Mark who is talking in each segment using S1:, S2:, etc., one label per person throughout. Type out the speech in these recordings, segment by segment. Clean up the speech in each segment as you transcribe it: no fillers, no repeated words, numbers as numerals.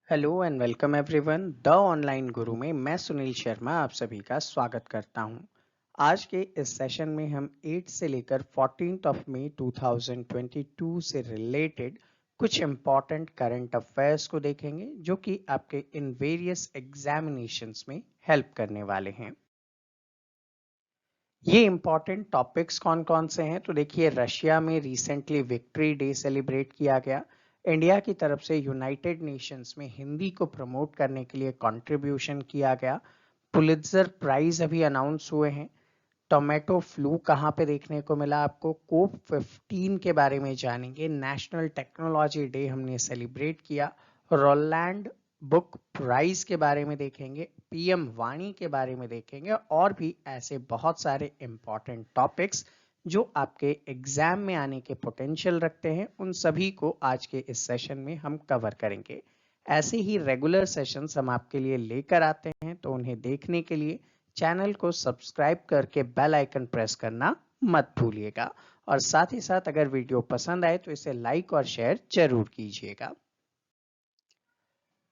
S1: Hello and welcome everyone the online गुरु में मैं सुनील शर्मा आप सभी का स्वागत करता हूं। आज के इस सेशन में हम 8 से लेकर 14 ऑफ मई 2022 से रिलेटेड कुछ इम्पॉर्टेंट करंट अफेयर्स को देखेंगे जो कि आपके इन वेरियस एग्जामिनेशंस में हेल्प करने वाले हैं। ये इम्पॉर्टेंट टॉपिक्स कौन कौन से हैं तो देखिए, रशिया में रिसेंटली विक्ट्री डे सेलिब्रेट किया गया। इंडिया की तरफ से यूनाइटेड नेशंस में हिंदी को प्रमोट करने के लिए कंट्रीब्यूशन किया गया। पुलित्जर प्राइज अभी अनाउंस हुए हैं। टोमेटो फ्लू कहाँ पे देखने को मिला आपको, कोप 15 के बारे में जानेंगे। नेशनल टेक्नोलॉजी डे हमने सेलिब्रेट किया। रोलैंड बुक प्राइज के बारे में देखेंगे, पीएम वाणी के बारे में देखेंगे और भी ऐसे बहुत सारे इंपॉर्टेंट टॉपिक्स जो आपके एग्जाम में आने के पोटेंशियल रखते हैं, उन सभी को आज के इस सेशन में हम कवर करेंगे। ऐसे ही रेगुलर सेशंस हम आपके लिए लेकर आते हैं, तो उन्हें देखने के लिए चैनल को सब्सक्राइब करके बेल आइकन प्रेस करना मत भूलिएगा। और साथ ही साथ अगर वीडियो पसंद आए तो इसे लाइक और शेयर जरूर कीजिएगा।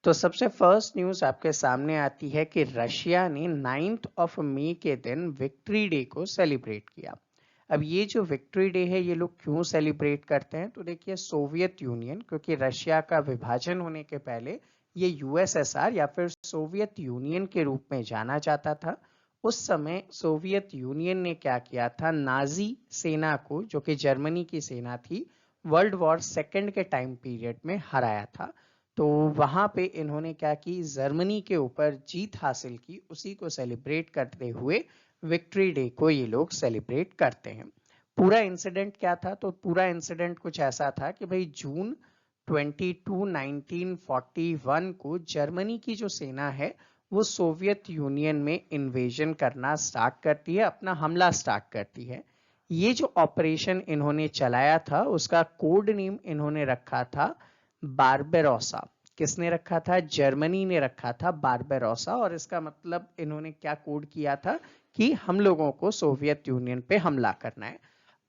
S1: तो सबसे फर्स्ट न्यूज आपके सामने आती है कि रशिया ने 9th ऑफ मई के दिन विक्ट्री डे को सेलिब्रेट किया। अब ये जो विक्ट्री डे है ये लोग क्यों सेलिब्रेट करते हैं तो देखिए, सोवियत यूनियन, क्योंकि रशिया का विभाजन होने के पहले ये यूएसएसआर या फिर सोवियत यूनियन के रूप में जाना जाता था। उस समय सोवियत यूनियन ने क्या किया था, नाजी सेना को, जो कि जर्मनी की सेना थी, वर्ल्ड वॉर सेकेंड के टाइम पीरियड में हराया था। तो वहां पे इन्होंने क्या की, जर्मनी के ऊपर जीत हासिल की। उसी को सेलिब्रेट करते हुए विक्ट्री डे को ये लोग सेलिब्रेट करते हैं। पूरा इंसिडेंट क्या था, तो पूरा इंसिडेंट कुछ ऐसा था कि भाई जून 22 1941 को जर्मनी की जो सेना है वो सोवियत यूनियन में इन्वेजन करना स्टार्ट करती है, अपना हमला स्टार्ट करती है। ये जो ऑपरेशन इन्होंने चलाया था उसका कोड नेम इन्होंने रखा था बारबेरोसा। किसने रखा था, जर्मनी ने रखा था बारबेरोसा। और इसका मतलब इन्होंने क्या कोड किया था कि हम लोगों को सोवियत यूनियन पे हमला करना है।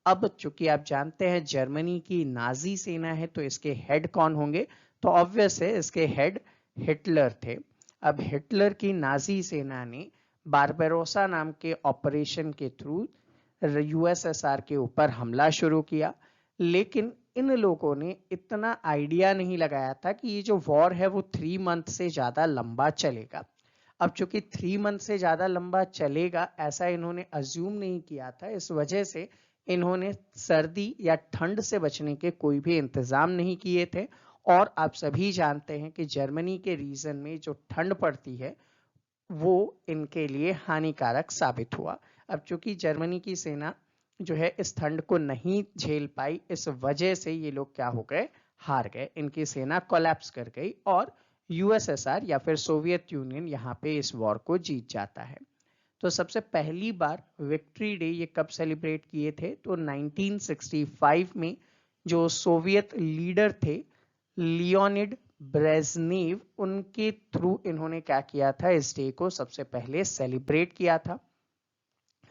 S1: अब चूंकि आप जानते हैं जर्मनी की नाजी सेना है, तो इसके हेड कौन होंगे, तो ऑब्वियस है इसके हेड हिटलर थे। अब हिटलर की नाजी सेना ने बारबेरोसा नाम के ऑपरेशन के थ्रू यूएसएसआर के ऊपर हमला शुरू किया। लेकिन इन लोगों ने इतना आइडिया नहीं लगाया था कि ये जो वॉर है वो 3 मंथ से ज्यादा लंबा चलेगा। अब चूंकि 3 मंथ से ज्यादा लंबा चलेगा ऐसा इन्होंने अज्यूम नहीं किया था, इस वजह से इन्होंने सर्दी या ठंड से बचने के कोई भी इंतजाम नहीं किए थे। और आप सभी जानते हैं कि जर्मनी के रीजन में जो ठंड पड़ती है वो इनके लिए हानिकारक साबित हुआ। अब चूंकि जर्मनी की सेना जो है इस ठंड को नहीं झेल पाई, इस वजह से ये लोग क्या हो गए, हार गए। इनकी सेना कोलैप्स कर गई और यूएसएसआर या फिर सोवियत यूनियन यहाँ पे इस वॉर को जीत जाता है। तो सबसे पहली बार विक्ट्री डे ये कब सेलिब्रेट किए थे, तो 1965 में जो सोवियत लीडर थे लियोनिड ब्रेजनेव, उनके थ्रू इन्होंने क्या किया था, इस डे को सबसे पहले सेलिब्रेट किया था।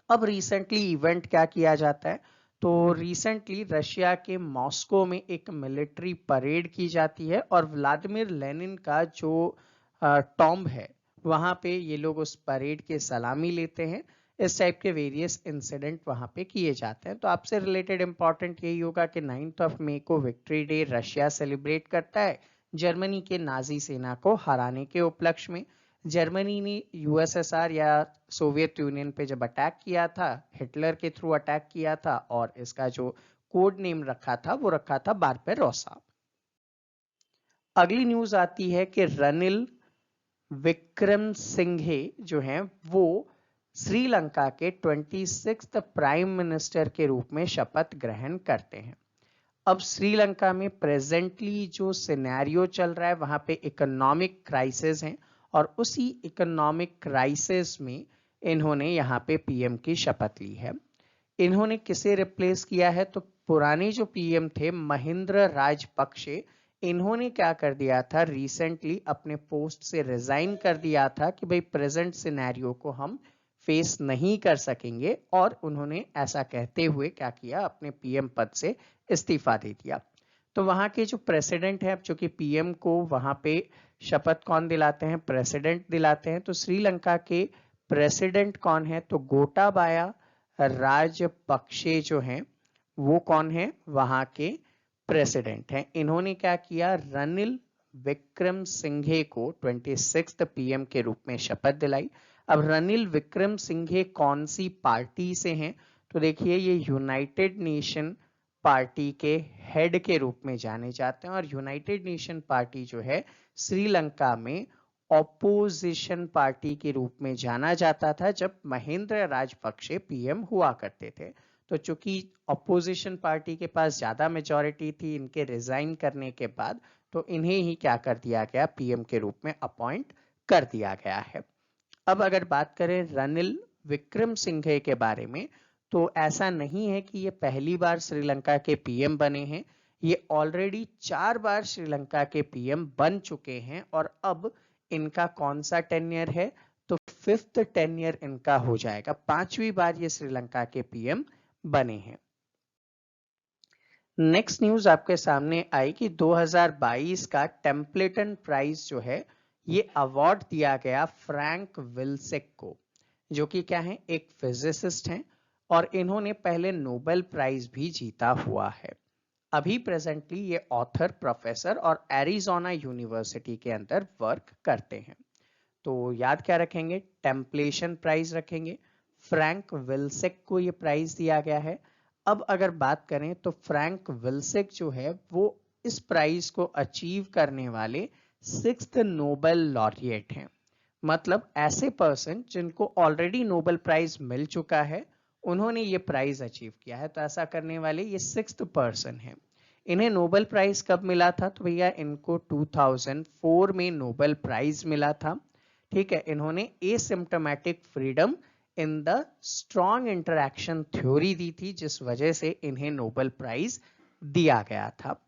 S1: अब रिसेंटली इवेंट क्या किया जाता है, तो रिसेंटली रशिया के मॉस्को में एक मिलिट्री परेड की जाती है और व्लादिमीर लेनिन का जो टॉम्ब है वहां पे ये लोग उस परेड के सलामी लेते हैं। इस टाइप के वेरियस इंसिडेंट वहां पे किए जाते हैं। तो आपसे रिलेटेड इंपॉर्टेंट यही होगा कि 9th ऑफ मई को विक्ट्री डे रशिया सेलिब्रेट करता है जर्मनी के नाजी सेना को हराने के उपलक्ष्य में। जर्मनी ने यूएसएसआर या सोवियत यूनियन पे जब अटैक किया था, हिटलर के थ्रू अटैक किया था और इसका जो कोड नेम रखा था वो रखा था बारबेरोसा। अगली न्यूज आती है कि रनिल विक्रमसिंघे जो हैं वो श्रीलंका के 26th प्राइम मिनिस्टर के रूप में शपथ ग्रहण करते हैं। अब श्रीलंका में प्रेजेंटली जो सिनेरियो चल रहा है वहां पे इकोनॉमिक क्राइसिस है और उसी इकोनॉमिक क्राइसिस में इन्होंने यहाँ पे पीएम की शपथ ली है। इन्होंने किसे रिप्लेस किया है, तो पुराने जो पीएम थे महिंद्र राजपक्षे, इन्होंने क्या कर दिया था, रिसेंटली अपने पोस्ट से रिजाइन कर दिया था कि भाई प्रेजेंट सिनेरियो को हम फेस नहीं कर सकेंगे। और उन्होंने ऐसा कहते हुए क्या किया, अपने पीएम पद से इस्तीफा दे दिया। तो वहां के जो प्रेसिडेंट है, जो कि पीएम को वहां पे शपथ कौन दिलाते हैं, प्रेसिडेंट दिलाते हैं। तो श्रीलंका के प्रेसिडेंट कौन है, तो गोटाबाया राजपक्षे जो हैं वो कौन है, वहां के प्रेसिडेंट हैं। इन्होंने क्या किया, रनिल विक्रमसिंघे को 26 पीएम के रूप में शपथ दिलाई। अब रनिल विक्रमसिंघे कौन सी पार्टी से हैं, तो देखिए ये यूनाइटेड नेशन पार्टी के हेड के रूप में जाने जाते हैं। और यूनाइटेड नेशन पार्टी जो है श्रीलंका में ऑपोजिशन पार्टी के रूप में जाना जाता था जब महेंद्र राजपक्षे पीएम हुआ करते थे। तो चूंकि ऑपोजिशन पार्टी के पास ज्यादा मेजॉरिटी थी इनके रिजाइन करने के बाद, तो इन्हें ही क्या कर दिया गया, पीएम के रूप में अपॉइंट कर दिया गया है। अब अगर बात करें रनिल विक्रमसिंघे के बारे में, तो ऐसा नहीं है कि ये पहली बार श्रीलंका के पीएम बने हैं। ये ऑलरेडी 4 बार श्रीलंका के पीएम बन चुके हैं और अब इनका कौन सा टेन्योर है, तो 5th टेन्योर इनका हो जाएगा। 5वीं बार ये श्रीलंका के पीएम बने हैं। नेक्स्ट न्यूज आपके सामने आई कि 2022 का टेम्पलेटन प्राइज जो है ये अवार्ड दिया गया फ्रैंक विल्सेक को, जो कि क्या है, एक फिजिसिस्ट हैं और इन्होंने पहले नोबेल प्राइज भी जीता हुआ है। अभी प्रेजेंटली ये ऑथर, प्रोफेसर और एरिजोना यूनिवर्सिटी के अंदर वर्क करते हैं। तो याद क्या रखेंगे, टेम्पलेशन प्राइज रखेंगे। फ्रैंक विल्सेक को ये प्राइज दिया गया है। अब अगर बात करें तो फ्रैंक विल्सेक जो है वो इस प्राइज को अचीव करने वाले 6th नोबेल लॉरिएट हैं। मतलब ऐसे पर्सन जिनको ऑलरेडी नोबेल प्राइज मिल चुका है उन्होंने ये प्राइज अचीव किया है। तो ऐसा करने वाले ये 6th पर्सन है। इन्हें नोबेल प्राइज कब मिला था, तो भैया इनको 2004 में नोबेल प्राइज मिला था। ठीक है, इन्होंने asymptomatic freedom in the strong interaction theory दी थी, जिस वजह से इन्हें नोबेल प्राइज दिया गया था।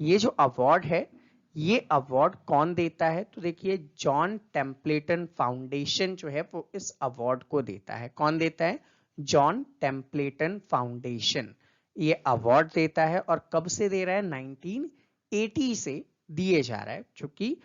S1: ये जो अवार्ड है ये अवार्ड कौन देता है, तो देखिए जॉन टेम्पलेटन फाउंडेशन जो है वो इस अवार्ड को देता है। कौन देता है, जॉन टेम्पलेटन फाउंडेशन ये अवार्ड देता है। और कब से दे रहा है, 1980 से दिए जा रहा है, क्योंकि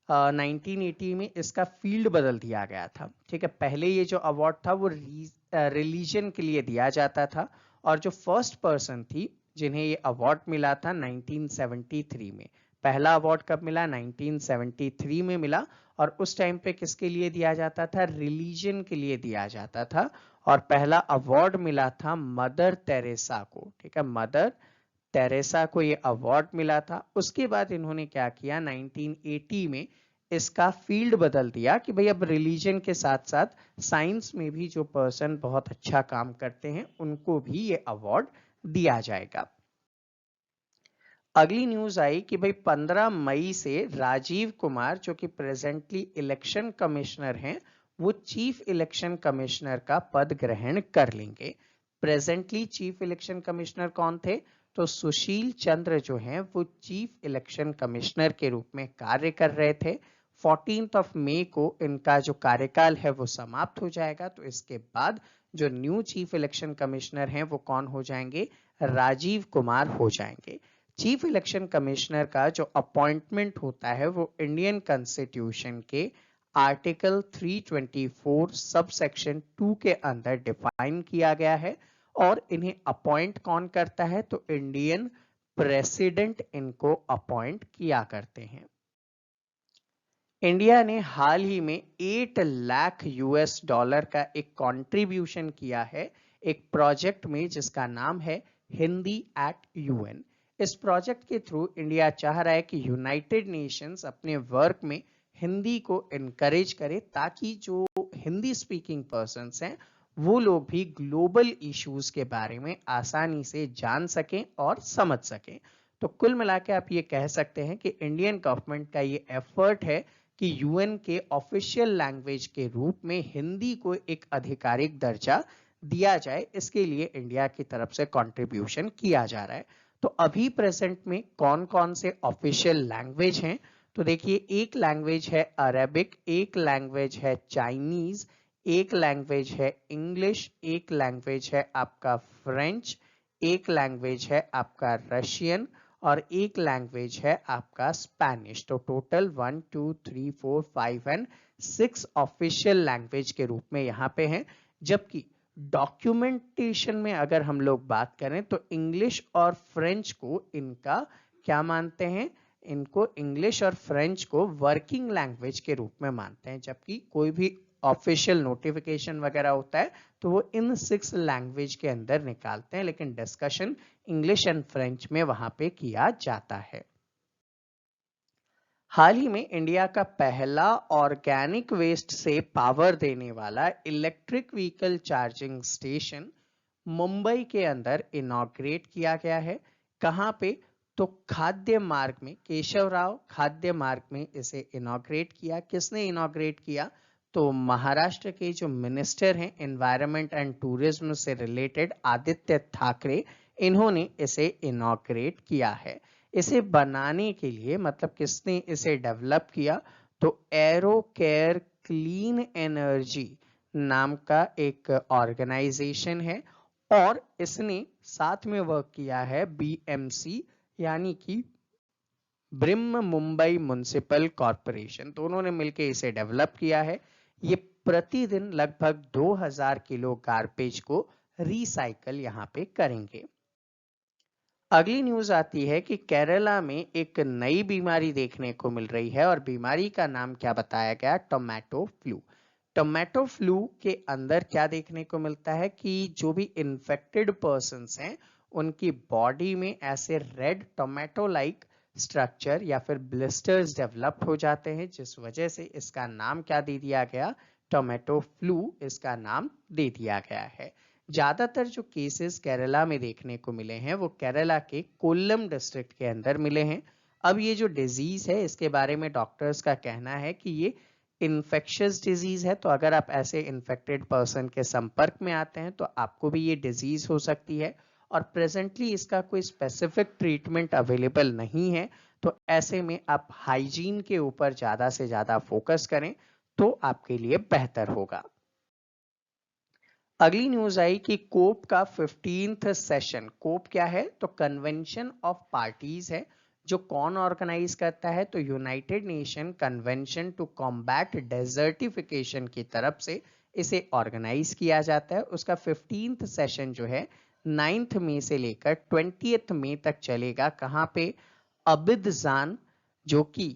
S1: 1980 में इसका फील्ड बदल दिया गया था। ठीक है, पहले ये जो अवार्ड था वो रिलीजन के लिए दिया जाता था और जो फर्स्ट पर्सन थी जिन्हें ये अवार्ड मिला था 1973 में। पहला अवार्ड कब मिला, 1973 में मिला। और उस टाइम पे किसके लिए दिया जाता था, रिलीजन के लिए दिया जाता था। और पहला अवार्ड मिला था मदर टेरेसा को। ठीक है, मदर टेरेसा को ये अवार्ड मिला था। उसके बाद इन्होंने क्या किया, 1980 में इसका फील्ड बदल दिया कि भाई अब रिलीजन के साथ साथ साइंस में भी जो पर्सन बहुत अच्छा काम करते हैं उनको भी ये अवार्ड दिया जाएगा। अगली न्यूज आई कि भाई 15 मई से राजीव कुमार जो कि प्रेजेंटली इलेक्शन कमिश्नर हैं वो चीफ इलेक्शन कमिश्नर का पद ग्रहण कर लेंगे। प्रेजेंटली चीफ इलेक्शन कमिश्नर कौन थे, तो सुशील चंद्र जो हैं वो चीफ इलेक्शन कमिश्नर के रूप में कार्य कर रहे थे। 14 मई को इनका जो कार्यकाल है वो समाप्त हो जाएगा। तो इसके बाद जो न्यू चीफ इलेक्शन कमिश्नर हैं वो कौन हो जाएंगे, राजीव कुमार हो जाएंगे। चीफ इलेक्शन कमिश्नर का जो अपॉइंटमेंट होता है वो इंडियन कॉन्स्टिट्यूशन के आर्टिकल 324 सब सेक्शन 2 के अंदर डिफाइन किया गया है। और इन्हें अपॉइंट कौन करता है, तो इंडियन प्रेसिडेंट इनको अपॉइंट किया करते हैं। इंडिया ने हाल ही में 8 लाख US डॉलर का एक कंट्रीब्यूशन किया है एक प्रोजेक्ट में जिसका नाम है हिंदी एट UN। इस प्रोजेक्ट के थ्रू इंडिया चाह रहा है कि यूनाइटेड नेशंस अपने वर्क में हिंदी को इनकरेज करे ताकि जो हिंदी स्पीकिंग पर्सन्स हैं वो लोग भी ग्लोबल इश्यूज के बारे में आसानी से जान सकें और समझ सकें। तो कुल मिला के आप ये कह सकते हैं कि इंडियन गवर्नमेंट का ये एफर्ट है कि यूएन के ऑफिशियल लैंग्वेज के रूप में हिंदी को एक आधिकारिक दर्जा दिया जाए। इसके लिए इंडिया की तरफ से कंट्रीब्यूशन किया जा रहा है। तो अभी प्रेजेंट में कौन कौन से ऑफिशियल लैंग्वेज हैं, तो देखिए एक लैंग्वेज है अरेबिक, एक लैंग्वेज है चाइनीज, एक लैंग्वेज है इंग्लिश, एक लैंग्वेज है आपका फ्रेंच, एक लैंग्वेज है आपका रशियन और एक लैंग्वेज है आपका स्पेनिश। तो टोटल 1 2 3 4 5 एंड 6 ऑफिशियल लैंग्वेज के रूप में यहाँ पे हैं। जबकि डॉक्यूमेंटेशन में अगर हम लोग बात करें तो इंग्लिश और फ्रेंच को इनका क्या मानते हैं, इनको इंग्लिश और फ्रेंच को वर्किंग लैंग्वेज के रूप में मानते हैं। जबकि कोई भी ऑफिशियल नोटिफिकेशन वगैरह होता है तो वो इन 6 लैंग्वेज के अंदर निकालते हैं, लेकिन डिस्कशन इंग्लिश एंड फ्रेंच में वहां पे किया जाता है। हाल ही में इंडिया का पहला ऑर्गेनिक वेस्ट से पावर देने वाला electric vehicle charging station Mumbai के अंदर इनॉग्रेट किया गया है। कहां पे, तो खाद्य मार्ग में, केशवराव खाद्य मार्ग में इसे इनॉग्रेट किया। किसने इनॉग्रेट किया, तो महाराष्ट्र के जो मिनिस्टर हैं एनवायरनमेंट एंड टूरिज्म से रिलेटेड आदित्य ठाकरे, इन्होंने इसे इनॉग्रेट किया है। इसे बनाने के लिए मतलब किसने इसे डेवलप किया, तो एरो केयर क्लीन एनर्जी नाम का एक ऑर्गेनाइजेशन है और इसने साथ में वर्क किया है बीएमसी यानी कि ब्रिम मुंबई म्युनिसिपल कॉरपोरेशन, दोनों ने मिलकर इसे डेवलप किया है। ये प्रतिदिन लगभग 2000 किलो गार्बेज को रिसाइकल यहाँ पे करेंगे। अगली न्यूज आती है कि केरला में एक नई बीमारी देखने को मिल रही है और बीमारी का नाम क्या बताया गया, टोमेटो फ्लू। टोमेटो फ्लू के अंदर क्या देखने को मिलता है कि जो भी इन्फेक्टेड पर्सन्स हैं उनकी बॉडी में ऐसे रेड टोमेटो लाइक स्ट्रक्चर या फिर ब्लिस्टर्स डेवलप हो जाते हैं, जिस वजह से इसका नाम क्या दे दिया गया, टोमेटो फ्लू इसका नाम दे दिया गया है। ज्यादातर जो केसेस केरला में देखने को मिले हैं वो केरला के कोल्लम डिस्ट्रिक्ट के अंदर मिले हैं। अब ये जो डिजीज है इसके बारे में डॉक्टर्स का कहना है कि ये इन्फेक्शियस डिजीज है, तो अगर आप ऐसे इन्फेक्टेड पर्सन के संपर्क में आते हैं तो आपको भी ये डिजीज हो सकती है और प्रेजेंटली इसका कोई स्पेसिफिक ट्रीटमेंट अवेलेबल नहीं है। तो ऐसे में आप हाइजीन के ऊपर ज्यादा से ज्यादा फोकस करें तो आपके लिए बेहतर होगा। अगली न्यूज आई कि कोप का 15th सेशन, कोप क्या है, तो कन्वेंशन ऑफ पार्टीज है। जो कौन ऑर्गेनाइज करता है, तो United Nation Convention to Combat Desertification की तरफ से इसे ऑर्गेनाइज किया जाता है। उसका 15th सेशन जो है 9th मई से लेकर 20th मई तक चलेगा। कहां पे, अबिदजान, जो कि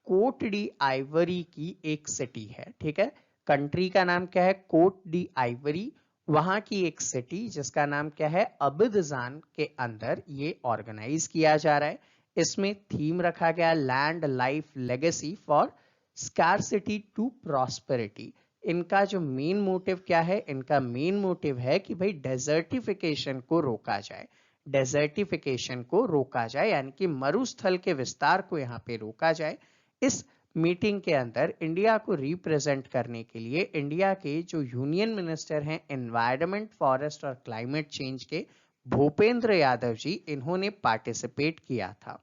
S1: कोट डी आइवरी की एक सिटी है। ठीक है, कंट्री का नाम क्या है, कोट डी आइवरी, वहां की एक सिटी जिसका नाम क्या है, अबिदजान के अंदर ये ऑर्गेनाइज किया जा रहा है। इसमें थीम रखा गया land life legacy for scarcity to prosperity. इनका जो मेन मोटिव क्या है, इनका मेन मोटिव है कि भाई डेजर्टिफिकेशन को रोका जाए, डेजर्टिफिकेशन को रोका जाए यानी कि मरुस्थल के विस्तार को यहाँ पे रोका जाए। इस मीटिंग के अंदर इंडिया को रिप्रेजेंट करने के लिए इंडिया के जो यूनियन मिनिस्टर हैं एनवायरनमेंट, फॉरेस्ट और क्लाइमेट चेंज के, भूपेंद्र यादव जी, इन्होंने पार्टिसिपेट किया था।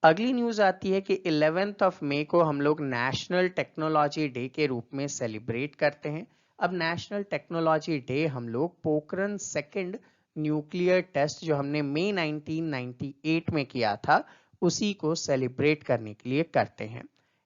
S1: अगली न्यूज आती है कि 11 मई को हम लोग नेशनल टेक्नोलॉजी डे के रूप में सेलिब्रेट करते हैं। अब नेशनल टेक्नोलॉजी डे हम लोग पोखरण सेकंड न्यूक्लियर टेस्ट जो हमने मई 1998 में किया था उसी को सेलिब्रेट करने के लिए करते हैं।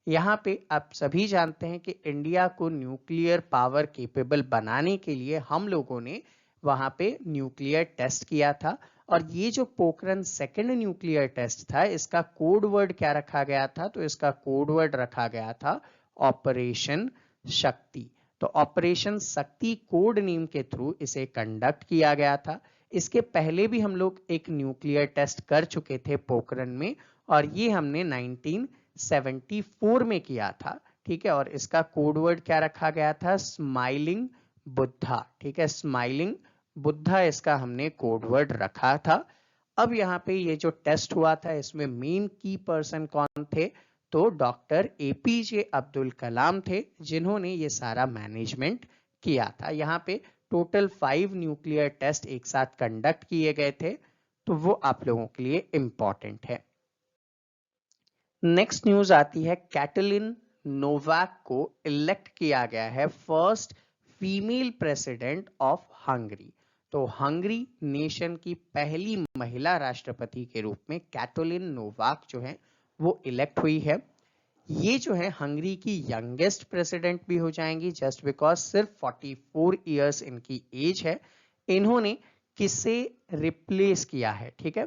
S1: यहाँ पे आप सभी जानते हैं कि इंडिया को न्यूक्लियर पावर केपेबल बनाने के लिए हम लोगों ने वहां पे न्यूक्लियर टेस्ट किया था। और ये जो पोखरण सेकंड न्यूक्लियर टेस्ट था इसका कोड वर्ड क्या रखा गया था, तो इसका कोड वर्ड रखा गया था ऑपरेशन शक्ति। तो ऑपरेशन शक्ति कोड नेम के थ्रू इसे कंडक्ट किया गया था। इसके पहले भी हम लोग एक न्यूक्लियर टेस्ट कर चुके थे पोखरण में और ये हमने 1974 में किया था। ठीक है, और इसका कोड वर्ड क्या रखा गया था, स्माइलिंग बुद्धा। ठीक है, स्माइलिंग बुद्धा इसका हमने कोड वर्ड रखा था। अब यहाँ पे ये जो टेस्ट हुआ था इसमें मेन की पर्सन कौन थे, तो डॉक्टर एपीजे अब्दुल कलाम थे जिन्होंने ये सारा मैनेजमेंट किया था। यहाँ पे टोटल 5 न्यूक्लियर टेस्ट एक साथ कंडक्ट किए गए थे, तो वो आप लोगों के लिए इंपॉर्टेंट है। नेक्स्ट न्यूज आती है, कैटलिन नोवाक को इलेक्ट किया गया है first female president of Hungary. तो हंगरी नेशन की पहली महिला राष्ट्रपति के रूप में कैटोलिन नोवाक जो है वो इलेक्ट हुई है। ये जो है हंगरी की यंगेस्ट प्रेसिडेंट भी हो जाएंगी जस्ट बिकॉज सिर्फ 44 इयर्स इनकी एज है। इन्होंने किसे रिप्लेस किया है, ठीक है,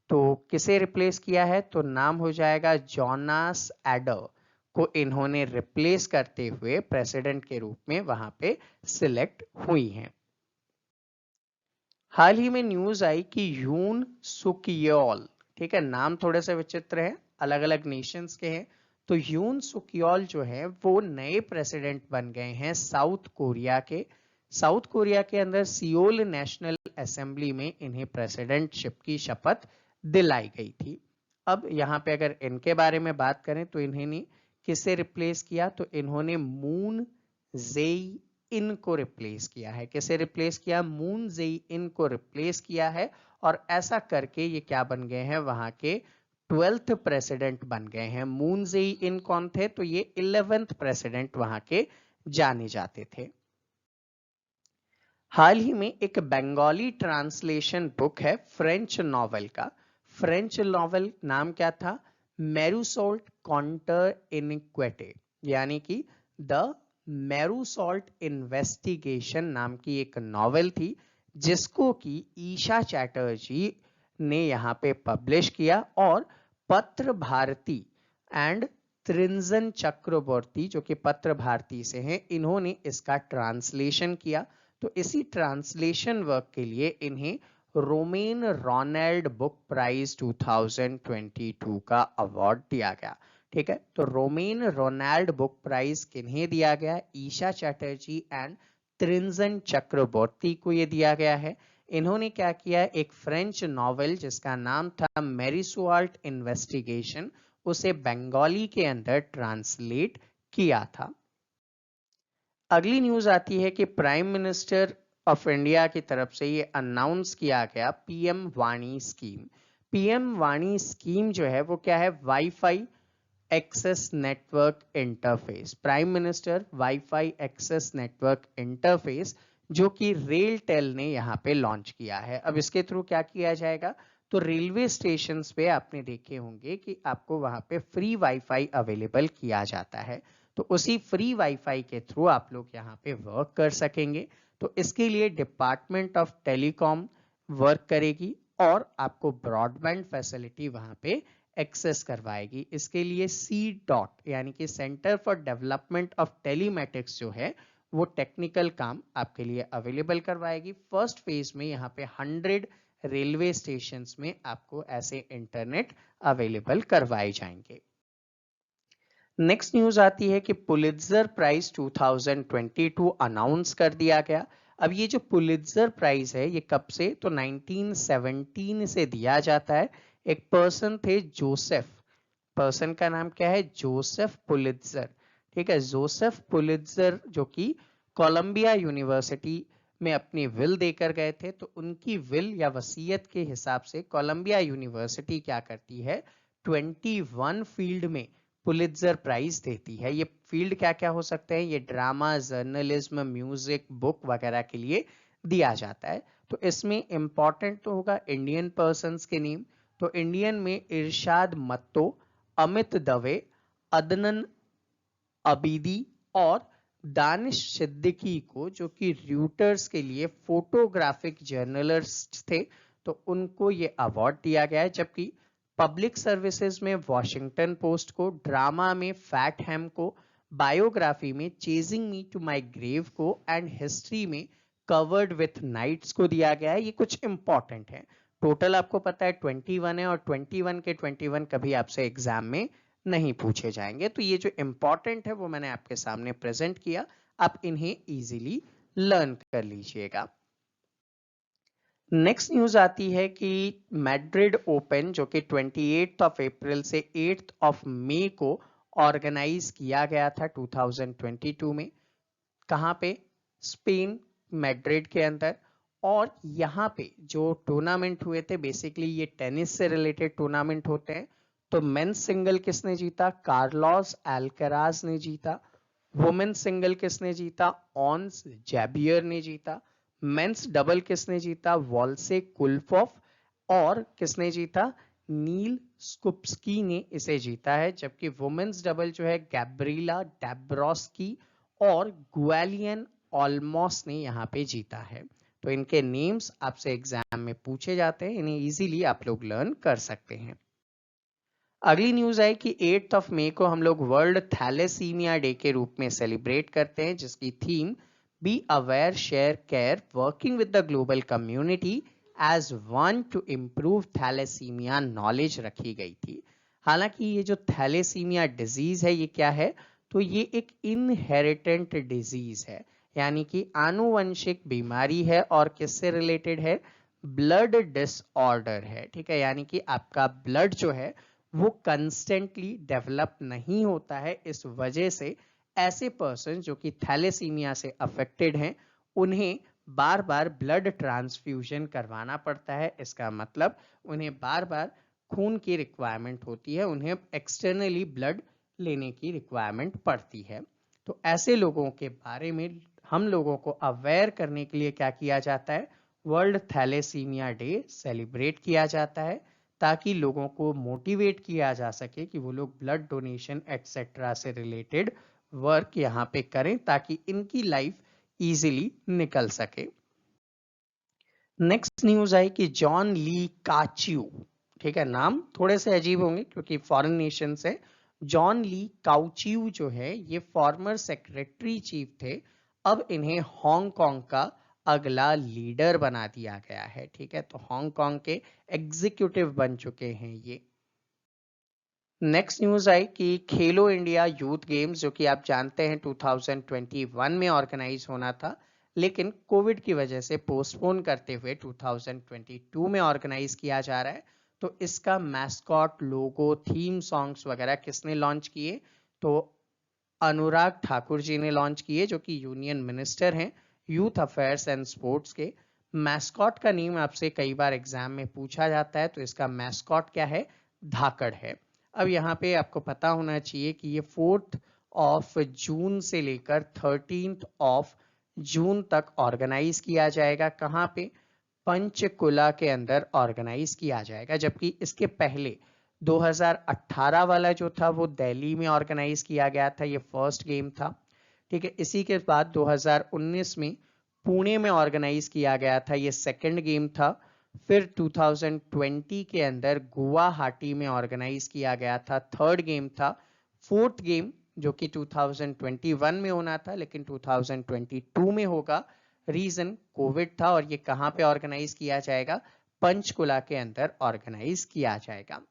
S1: तो किसे रिप्लेस किया है, तो नाम हो जाएगा जोनास एडर को इन्होंने रिप्लेस करते हुए प्रेसिडेंट के रूप में वहां पे सिलेक्ट हुई हैं। हाल ही में न्यूज आई कि यून सुकियोल, ठीक है, नाम थोड़े से विचित्र है, अलग अलग नेशंस के हैं, तो यून सुकियोल जो है वो नए प्रेसिडेंट बन गए हैं साउथ कोरिया के। साउथ कोरिया के अंदर सियोल नेशनल असेंबली में इन्हें प्रेसिडेंटशिप की शपथ दिलाई गई थी। अब यहाँ पे अगर इनके बारे में बात करें तो इन्होंने किसे रिप्लेस किया, तो इन्होंने मून जेई इन को रिप्लेस किया है। किसे रिप्लेस किया, मून जेई इन को रिप्लेस किया है। और ऐसा करके ये क्या बन गए हैं, वहां के 12th प्रेसिडेंट बन गए हैं। मून जेई इन कौन थे, तो ये 11th प्रेसिडेंट वहां के जाने जाते थे। हाल ही में एक बंगाली ट्रांसलेशन बुक है फ्रेंच नॉवेल का। फ्रेंच नॉवेल नाम क्या था, मेरूसोल्ट कॉन्टर इनिक्वेटे, यानी कि द मेरूसोल्ट इन्वेस्टिगेशन नाम की एक नॉवेल थी, जिसको कि ईशा चैटर्जी ने यहाँ पे पब्लिश किया। और पत्र भारती एंड त्रिंजन चक्रवर्ती जो कि पत्र भारती से हैं, इन्होंने इसका ट्रांसलेशन किया। तो इसी ट्रांसलेशन वर्क के लिए इन्हें रोमेन रोनाल्ड बुक प्राइज 2022 का अवार्ड दिया गया। ठीक है, तो रोमेन रोनाल्ड बुक प्राइज किन्हें दिया गया, ईशा चैटर्जी एंड त्रिंजन चक्रवर्ती को ये दिया गया है। इन्होंने क्या किया, एक फ्रेंच नॉवेल जिसका नाम था मेरिसोल्ट इन्वेस्टिगेशन, उसे बंगाली के अंदर ट्रांसलेट किया था। अगली न्यूज आती है कि प्राइम मिनिस्टर ऑफ इंडिया की तरफ से ये अनाउंस किया गया पीएम वाणी स्कीम। पीएम वाणी स्कीम जो है वो क्या है, wifi access network interface. Prime minister wifi access network interface जो कि रेलटेल ने यहाँ पे लॉन्च किया है। अब इसके थ्रू क्या किया जाएगा, तो रेलवे स्टेशन पे आपने देखे होंगे कि आपको वहां पे फ्री वाईफाई अवेलेबल किया जाता है, तो उसी फ्री वाईफाई के थ्रू आप लोग यहाँ पे वर्क कर सकेंगे। तो इसके लिए डिपार्टमेंट ऑफ टेलीकॉम वर्क करेगी और आपको ब्रॉडबैंड फैसिलिटी वहां पे एक्सेस करवाएगी। इसके लिए सी डॉट यानी कि centre for development of telematics जो है वो टेक्निकल काम आपके लिए अवेलेबल करवाएगी। फर्स्ट फेज में यहाँ पे 100 रेलवे स्टेशंस में आपको ऐसे इंटरनेट अवेलेबल करवाए जाएंगे। नेक्स्ट न्यूज आती है कि पुलित्जर प्राइज 2022 अनाउंस कर दिया गया। अब ये जो पुलित्जर प्राइज है ये कब से, तो 1917 से दिया जाता है। एक पर्सन थे जोसेफ, पर्सन का नाम क्या है, जोसेफ पुलित्जर। ठीक है, जोसेफ पुलित्जर जो कि कोलंबिया यूनिवर्सिटी में अपनी विल देकर गए थे। तो उनकी विल या वसीयत के हिसाब से कोलंबिया यूनिवर्सिटी क्या करती है, 21 फील्ड में पुलित्जर प्राइज देती है। ये फील्ड क्या क्या हो सकते हैं, ये ड्रामा, जर्नलिज्म, म्यूजिक, बुक वगैरह के लिए दिया जाता है। तो इसमें इंपॉर्टेंट तो होगा इंडियन पर्संस के नेम, तो इंडियन में इरशाद मत्तो, अमित दवे, अदनन अबीदी और दानिश सिद्दीकी को, जो कि रूटर्स के लिए फोटोग्राफिक जर्नलिस्ट थे, तो उनको ये अवार्ड दिया गया है। जबकि पब्लिक सर्विसेज में वॉशिंगटन पोस्ट को, ड्रामा में फैट हैम को, बायोग्राफी में Chasing Me to My Grave को एंड हिस्ट्री में कवर्ड विथ नाइट्स को दिया गया है। ये कुछ इंपॉर्टेंट है। टोटल आपको पता है 21 है और 21 के 21 कभी आपसे एग्जाम में नहीं पूछे जाएंगे। तो ये जो इंपॉर्टेंट है वो मैंने आपके सामने प्रेजेंट किया, आप इन्हें इजीली लर्न कर लीजिएगा। नेक्स्ट न्यूज आती है कि मैड्रिड ओपन जो कि 28 अप्रैल से 8 मई को ऑर्गेनाइज किया गया था 2022 में। कहां पे, स्पेन, मैड्रिड के अंदर। और यहाँ पे जो टूर्नामेंट हुए थे, बेसिकली ये टेनिस से रिलेटेड टूर्नामेंट होते हैं। तो मेंस सिंगल किसने जीता, कार्लोस अल्कराज ने जीता। वुमेन सिंगल किसने जीता, ऑन्स जैबियर ने जीता। मेंस डबल किसने जीता? वॉल्से कुलफॉफ। और किसने जीता? नील स्कुप्स्की ने इसे जीता है। जबकि वुमेन्स डबल जो है गैब्रिला डैब्रोस्की और गुएलियन ऑलमोस ने यहाँ पे जीता है। तो इनके नेम्स आपसे एग्जाम में पूछे जाते हैं, इन्हें इजीली आप लोग लर्न कर सकते हैं। अगली न्यूज है कि 8 मई को हम लोग वर्ल्ड थैलेसीमिया डे के रूप में सेलिब्रेट करते हैं, जिसकी theme be aware share care working with the global community as one to improve thalassaemia knowledge रखी गई थी। हालांकि ये जो थैलेसीमिया डिजीज है ये क्या है? तो ये एक इनहेरिटेंट डिजीज है, यानी कि आनुवंशिक बीमारी है और किससे रिलेटेड है? ब्लड डिसऑर्डर है। ठीक है, यानी कि आपका ब्लड जो है वो कंस्टेंटली डेवलप नहीं होता है। इस वजह से ऐसे पर्सन जो कि थैलेसीमिया से अफेक्टेड हैं उन्हें बार बार ब्लड ट्रांसफ्यूजन करवाना पड़ता है। इसका मतलब उन्हें बार बार खून की रिक्वायरमेंट होती है, उन्हें एक्सटर्नली ब्लड लेने की रिक्वायरमेंट पड़ती है। तो ऐसे लोगों के बारे में हम लोगों को अवेयर करने के लिए क्या किया जाता है? वर्ल्ड थैलेसीमिया डे सेलिब्रेट किया जाता है, ताकि लोगों को मोटिवेट किया जा सके कि वो लोग ब्लड डोनेशन एटसेट्रा से रिलेटेड वर्क यहाँ पे करें, ताकि इनकी लाइफ इजीली निकल सके। नेक्स्ट न्यूज आई कि जॉन ली काच्यू, ठीक है, नाम थोड़े से अजीब होंगे क्योंकि फॉरेन नेशन से। जॉन ली काउचियू जो है ये फॉर्मर सेक्रेटरी चीफ थे, अब इन्हें हांगकांग का अगला लीडर बना दिया गया है। ठीक है, तो हांगकांग के एग्जीक्यूटिव बन चुके हैं ये। नेक्स्ट न्यूज आई कि खेलो इंडिया यूथ गेम्स, जो कि आप जानते हैं 2021 में ऑर्गेनाइज होना था, लेकिन कोविड की वजह से पोस्टपोन करते हुए 2022 में ऑर्गेनाइज किया जा रहा है। तो इसका मैस्कॉट, लोगो, थीम सॉन्ग्स वगैरह किसने लॉन्च किए? तो अनुराग ठाकुर जी ने लॉन्च किए, जो कि यूनियन मिनिस्टर हैं यूथ अफेयर्स एंड स्पोर्ट्स के। मैस्कॉट का नेम आपसे कई बार एग्जाम में पूछा जाता है, तो इसका मैस्कॉट क्या है? धाकड़ है। अब यहाँ पे आपको पता होना चाहिए कि ये 4 जून से लेकर 13 जून तक ऑर्गेनाइज किया जाएगा। कहाँ पे? पंचकुला के अंदर ऑर्गेनाइज किया जाएगा। जबकि इसके पहले 2018 वाला जो था वो दिल्ली में ऑर्गेनाइज किया गया था, ये फर्स्ट गेम था। ठीक है, इसी के बाद 2019 में पुणे में ऑर्गेनाइज किया गया था, ये सेकंड गेम था। फिर 2020 के अंदर गुवाहाटी में ऑर्गेनाइज किया गया था, थर्ड गेम था। फोर्थ गेम जो कि 2021 में होना था लेकिन 2022 में होगा, रीजन कोविड था। और ये कहाँ पे ऑर्गेनाइज किया जाएगा? पंचकुला के अंदर ऑर्गेनाइज किया जाएगा।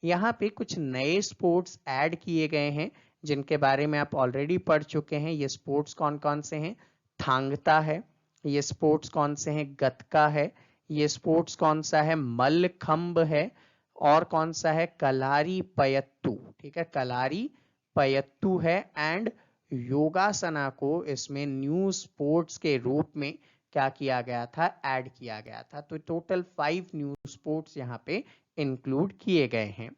S1: यहाँ पे कुछ नए स्पोर्ट्स ऐड किए गए हैं जिनके बारे में आप ऑलरेडी पढ़ चुके हैं। ये स्पोर्ट्स कौन कौन से हैं? थांगता है। ये स्पोर्ट्स कौन से हैं? गतका है। ये स्पोर्ट्स कौन सा है? मल्लखंब है। और कौन सा है? कलारी पयत्तू। ठीक है, कलारी पयत्तू है। एंड योगासना को इसमें न्यू स्पोर्ट्स के रूप में क्या किया गया था? ऐड किया गया था। तो टोटल 5 न्यू स्पोर्ट्स यहाँ पे इंक्लूड किए गए हैं।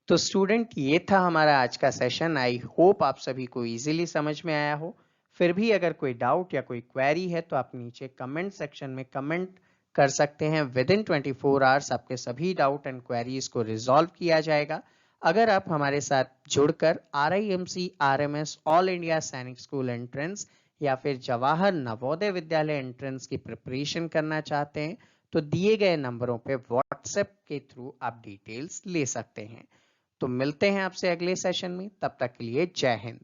S1: तो स्टूडेंट, ये था हमारा आज का सेशन। आई होप आप सभी को इजीली समझ में आया हो। फिर भी अगर कोई डाउट या कोई क्वेरी है तो आप नीचे कमेंट सेक्शन में कमेंट कर सकते हैं। विद इन 24 आवर्स आपके सभी डाउट एंड क्वेरीज को रिजॉल्व किया जाएगा। अगर आप हमारे साथ जुड़कर RIMC RMS ऑल इंडिया सैनिक स्कूल एंट्रेंस या फिर जवाहर नवोदय विद्यालय एंट्रेंस की प्रिपरेशन करना चाहते हैं तो दिए गए नंबरों पे व्हाट्सएप के थ्रू आप डिटेल्स ले सकते हैं। तो मिलते हैं आपसे अगले सेशन में, तब तक के लिए जय हिंद।